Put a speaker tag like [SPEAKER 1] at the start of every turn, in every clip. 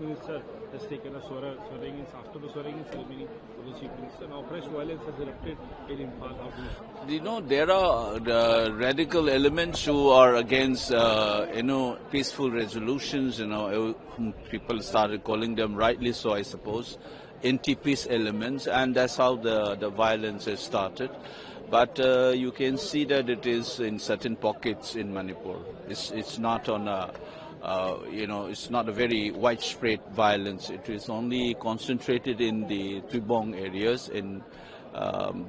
[SPEAKER 1] Minister has taken a swearing-in. After the swearing-in ceremony of the Chief Minister, now fresh violence has erupted in Imphal. How do you see?
[SPEAKER 2] You know, there are radical elements who are against, peaceful resolutions. People started calling them, rightly so, I suppose, anti-peace elements, and that's how the violence has started. But you can see that it is in certain pockets in Manipur. It's not on a, it's not a very widespread violence. It is only concentrated in the Tribong areas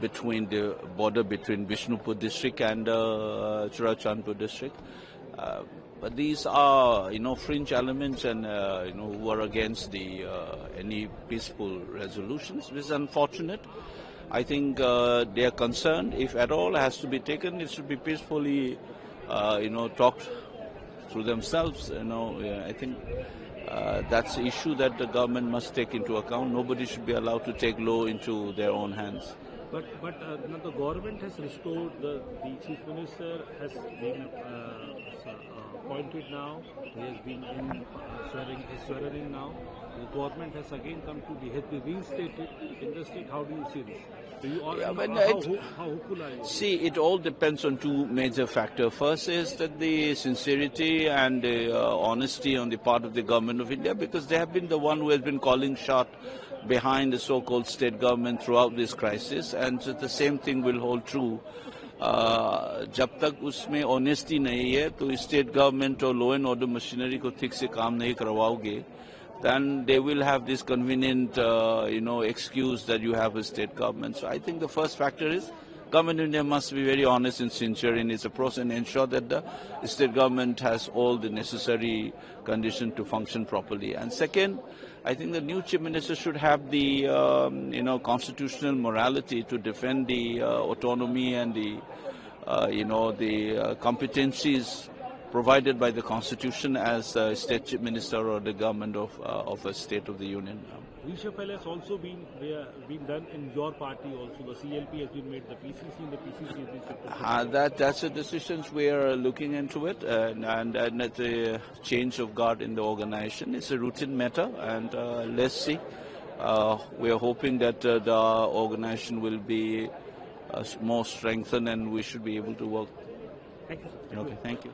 [SPEAKER 2] between the border between Bishnupur district and Churachandpur district. But these are, fringe elements and, who are against any peaceful resolutions, which is unfortunate. I think they are concerned, if at all has to be taken, it should be peacefully, talked through themselves. I think that's the issue that the government must take into account. Nobody should be allowed to take law into their own hands.
[SPEAKER 1] But now the government has restored, the Chief Minister has been appointed now, he has been swearing in now. The government has again come to be, has been reinstated in the state. How do you see this? How hopeful are you?
[SPEAKER 2] See, it all depends on two major factors. First is that the sincerity and the honesty on the part of the government of India, because they have been the one who has been calling shot behind the so-called state government throughout this crisis, and so the same thing will hold true. जब तक उसमें honesty नहीं है तो state government और law and order machinery को ठीक से काम नहीं करवाओगे, then they will have this convenient, excuse that you have a state government. So I think the first factor is government of India must be very honest and sincere in its approach and ensure that the state government has all the necessary conditions to function properly. And second, I think the new Chief Minister should have the, constitutional morality to defend the autonomy and the, the competencies provided by the Constitution as State Chief Minister or the government of a State of the Union.
[SPEAKER 1] Reshuffle has also been done in your party also. The CLP has been made the PCC, and the PCC has been
[SPEAKER 2] that's the decisions we are looking into it, and the change of guard in the organization. It's a routine matter, and let's see. We are hoping that the organization will be more strengthened, and we should be able to work.
[SPEAKER 1] Thank you.
[SPEAKER 2] Okay, thank you.